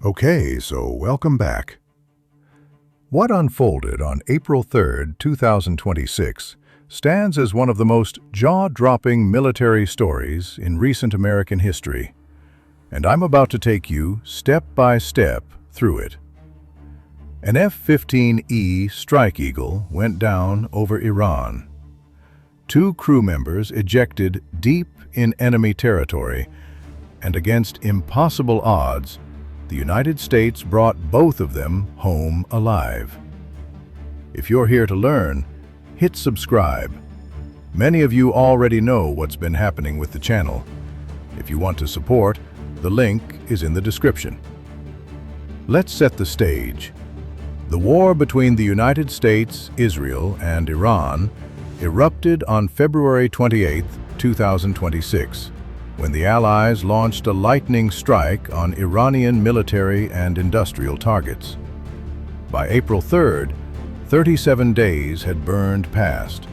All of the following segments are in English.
Okay, so welcome back. What unfolded on April 3, 2026 stands as one of the most jaw-dropping military stories in recent American history, and I'm about to take you step by step through it. An F-15E Strike Eagle went down over Iran. 2 crew members ejected deep in enemy territory, and against impossible odds, the United States brought both of them home alive. If you're here to learn, hit subscribe. Many of you already know what's been happening with the channel. If you want to support, the link is in the description. Let's set the stage. The war between the United States, Israel, and Iran erupted on February 28, 2026. When the Allies launched a lightning strike on Iranian military and industrial targets. By April 3rd, 37 days had burned past.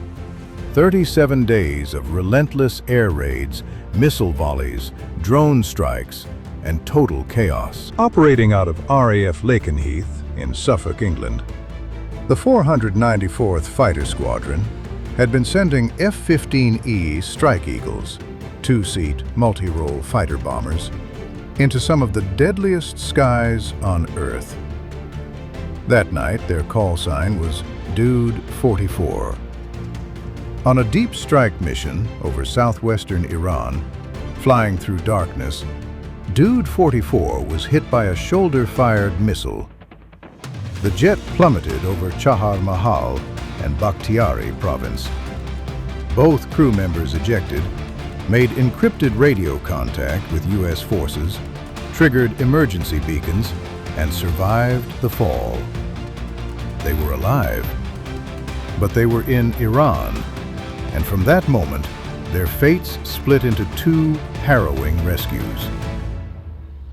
37 days of relentless air raids, missile volleys, drone strikes, and total chaos. Operating out of RAF Lakenheath in Suffolk, England, the 494th Fighter Squadron had been sending F-15E Strike Eagles, 2-seat, multi-role fighter bombers, into some of the deadliest skies on Earth. That night, their call sign was Dude 44. On a deep strike mission over southwestern Iran, flying through darkness, Dude 44 was hit by a shoulder-fired missile. The jet plummeted over Chahar Mahal and Bakhtiari province. Both crew members ejected, made encrypted radio contact with U.S. forces, triggered emergency beacons, and survived the fall. They were alive, but they were in Iran, and from that moment, their fates split into 2 harrowing rescues.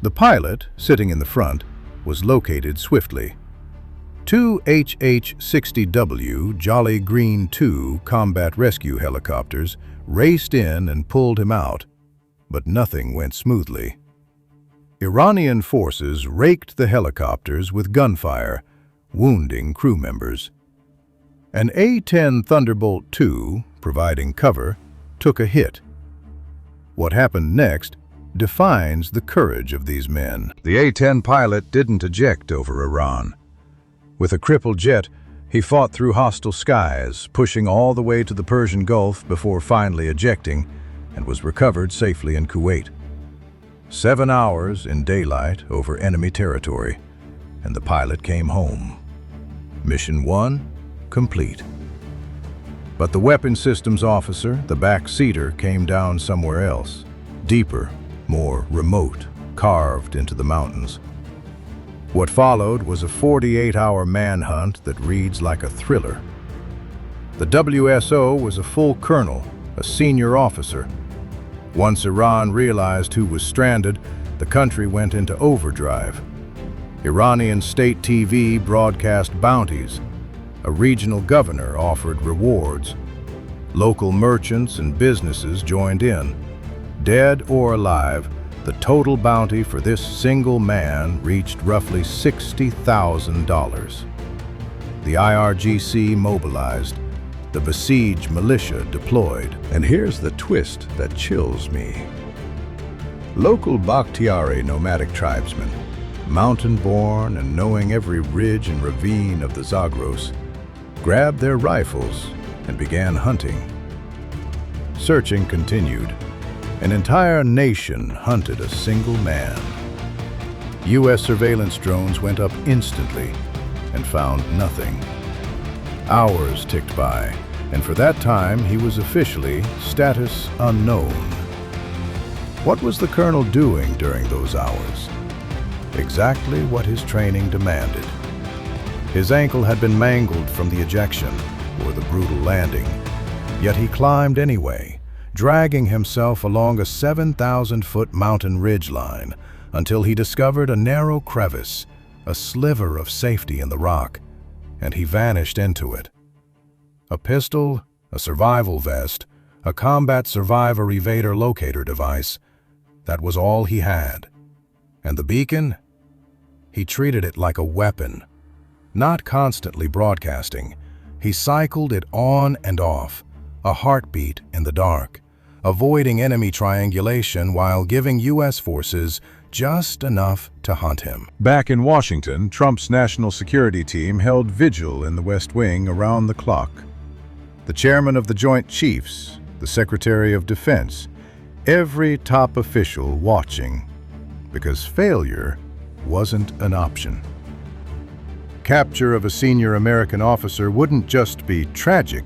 The pilot, sitting in the front, was located swiftly. 2 HH-60W Jolly Green II combat rescue helicopters raced in and pulled him out, but nothing went smoothly. Iranian forces raked the helicopters with gunfire, wounding crew members. An A-10 Thunderbolt II, providing cover, took a hit. What happened next defines the courage of these men. The A-10 pilot didn't eject over Iran. With a crippled jet, he fought through hostile skies, pushing all the way to the Persian Gulf before finally ejecting, and was recovered safely in Kuwait. 7 hours in daylight over enemy territory, and the pilot came home. Mission 1 complete. But the weapons systems officer, the backseater, came down somewhere else, deeper, more remote, carved into the mountains. What followed was a 48-hour manhunt that reads like a thriller. The WSO was a full colonel, a senior officer. Once Iran realized who was stranded, the country went into overdrive. Iranian state TV broadcast bounties. A regional governor offered rewards. Local merchants and businesses joined in. Dead or alive, the total bounty for this single man reached roughly $60,000. The IRGC mobilized, the besieged militia deployed. And here's the twist that chills me. Local Bakhtiari nomadic tribesmen, mountain-born and knowing every ridge and ravine of the Zagros, grabbed their rifles and began hunting. Searching continued. An entire nation hunted a single man. U.S. surveillance drones went up instantly and found nothing. Hours ticked by, and for that time he was officially status unknown. What was the colonel doing during those hours? Exactly what his training demanded. His ankle had been mangled from the ejection or the brutal landing, yet he climbed anyway, dragging himself along a 7,000-foot mountain ridgeline until he discovered a narrow crevice, a sliver of safety in the rock, and he vanished into it. A pistol, a survival vest, a combat survivor evader locator device, that was all he had. And the beacon? He treated it like a weapon, not constantly broadcasting. He cycled it on and off, a heartbeat in the dark, avoiding enemy triangulation while giving U.S. forces just enough to hunt him. Back in Washington, Trump's national security team held vigil in the West Wing around the clock. The chairman of the Joint Chiefs, the Secretary of Defense, every top official watching, because failure wasn't an option. Capture of a senior American officer wouldn't just be tragic,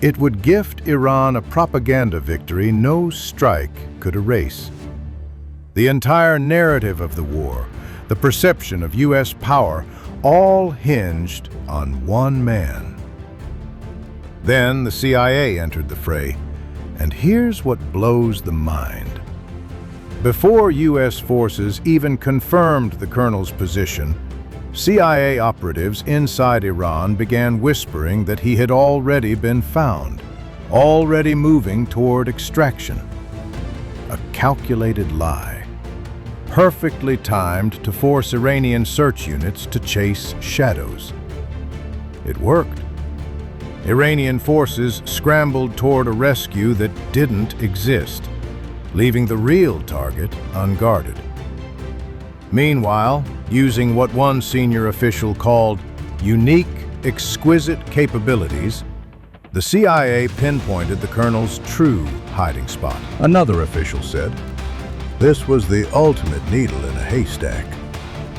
it would gift Iran a propaganda victory no strike could erase. The entire narrative of the war, the perception of U.S. power, all hinged on one man. Then the CIA entered the fray, and here's what blows the mind. Before U.S. forces even confirmed the colonel's position, CIA operatives inside Iran began whispering that he had already been found, already moving toward extraction. A calculated lie, perfectly timed to force Iranian search units to chase shadows. It worked. Iranian forces scrambled toward a rescue that didn't exist, leaving the real target unguarded. Meanwhile, using what one senior official called unique, exquisite capabilities, the CIA pinpointed the colonel's true hiding spot. Another official said, "This was the ultimate needle in a haystack.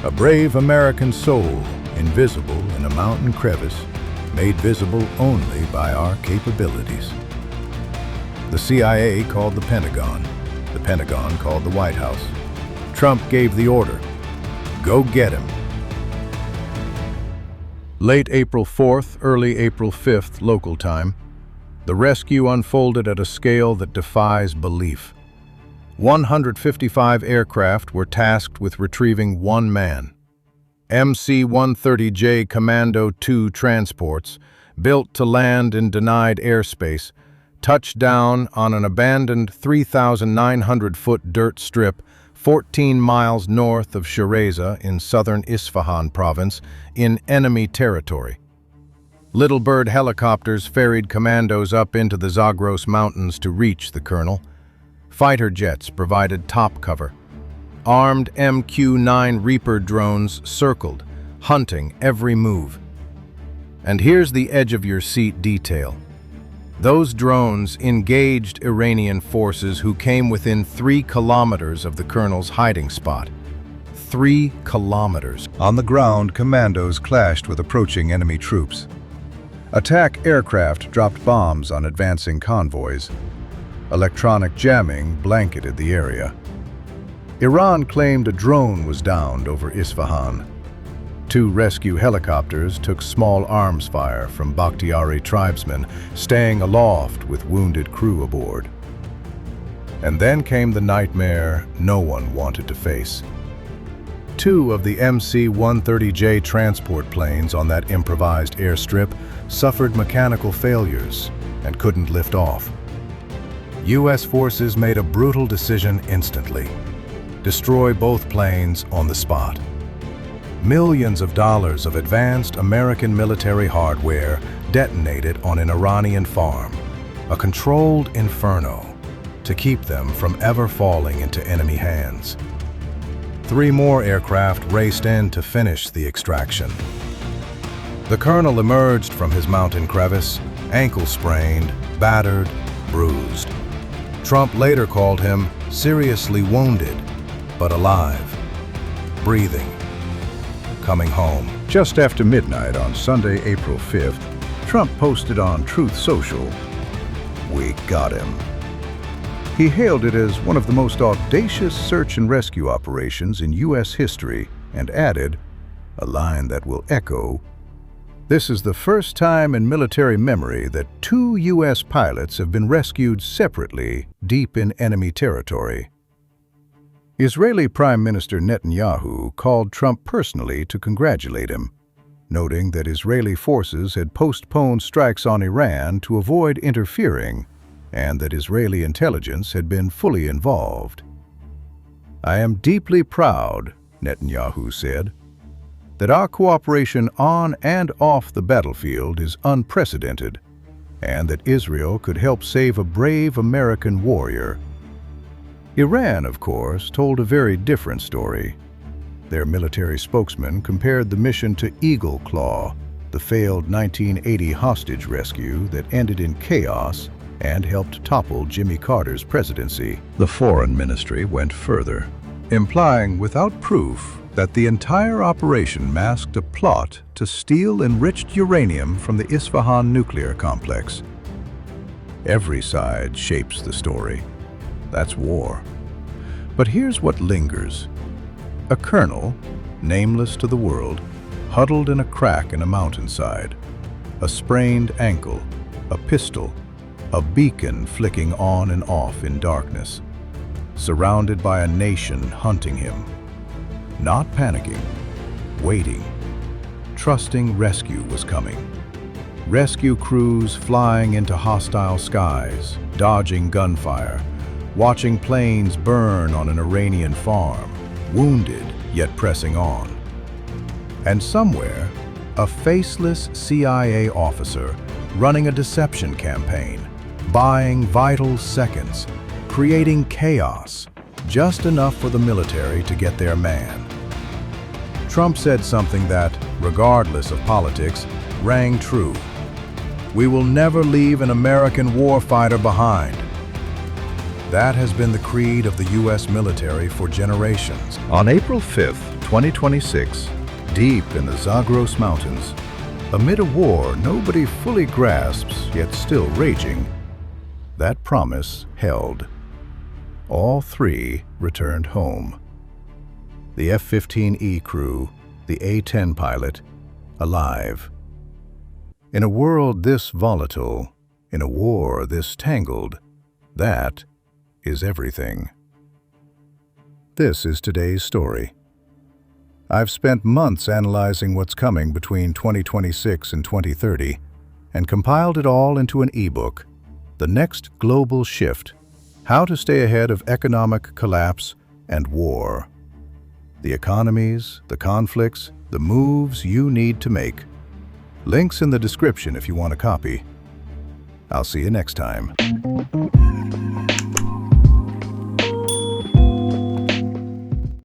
A brave American soul, invisible in a mountain crevice, made visible only by our capabilities." The CIA called the Pentagon called the White House. Trump gave the order, "Go get him." Late April 4th, early April 5th local time, the rescue unfolded at a scale that defies belief. 155 aircraft were tasked with retrieving one man. MC-130J Commando II transports, built to land in denied airspace, touched down on an abandoned 3,900-foot dirt strip 14 miles north of Shareza in southern Isfahan province in enemy territory. Little Bird helicopters ferried commandos up into the Zagros Mountains to reach the colonel. Fighter jets provided top cover. Armed MQ-9 Reaper drones circled, hunting every move. And here's the edge-of-your-seat detail. Those drones engaged Iranian forces who came within 3 kilometers of the colonel's hiding spot. 3 kilometers. On the ground, commandos clashed with approaching enemy troops. Attack aircraft dropped bombs on advancing convoys. Electronic jamming blanketed the area. Iran claimed a drone was downed over Isfahan. 2 rescue helicopters took small arms fire from Bakhtiari tribesmen, staying aloft with wounded crew aboard. And then came the nightmare no one wanted to face. 2 of the MC-130J transport planes on that improvised airstrip suffered mechanical failures and couldn't lift off. U.S. forces made a brutal decision instantly: destroy both planes on the spot. Millions of dollars of advanced American military hardware detonated on an Iranian farm, a controlled inferno to keep them from ever falling into enemy hands. 3 more aircraft raced in to finish the extraction. The colonel emerged from his mountain crevice, ankle sprained, battered, bruised. Trump later called him seriously wounded, but alive, breathing, coming home. Just after midnight on Sunday, April 5th, Trump posted on Truth Social, "We got him." He hailed it as one of the most audacious search and rescue operations in U.S. history and added, a line that will echo, "This is the first time in military memory that 2 U.S. pilots have been rescued separately deep in enemy territory." Israeli Prime Minister Netanyahu called Trump personally to congratulate him, noting that Israeli forces had postponed strikes on Iran to avoid interfering and that Israeli intelligence had been fully involved. "I am deeply proud," Netanyahu said, that our cooperation on and off the battlefield is unprecedented, and that Israel could help save a brave American warrior. Iran, of course, told a very different story. Their military spokesman compared the mission to Eagle Claw, the failed 1980 hostage rescue that ended in chaos and helped topple Jimmy Carter's presidency. The Foreign Ministry went further, implying without proof that the entire operation masked a plot to steal enriched uranium from the Isfahan nuclear complex. Every side shapes the story. That's war. But here's what lingers. A colonel, nameless to the world, huddled in a crack in a mountainside. A sprained ankle, a pistol, a beacon flicking on and off in darkness. Surrounded by a nation hunting him. Not panicking, waiting, trusting rescue was coming. Rescue crews flying into hostile skies, dodging gunfire, watching planes burn on an Iranian farm, wounded yet pressing on. And somewhere, a faceless CIA officer running a deception campaign, buying vital seconds, creating chaos, just enough for the military to get their man. Trump said something that, regardless of politics, rang true. We will never leave an American warfighter behind. That has been the creed of the U.S. military for generations. On April 5th, 2026, deep in the Zagros Mountains, amid a war nobody fully grasps yet still raging, that promise held. All three returned home. The F-15E crew, the A-10 pilot, alive. In a world this volatile, in a war this tangled, that is everything. This is today's story. I've spent months analyzing what's coming between 2026 and 2030 and compiled it all into an ebook, The Next Global Shift: How to Stay Ahead of Economic Collapse and War. The economies, the conflicts, the moves you need to make. Links in the description if you want a copy. I'll see you next time.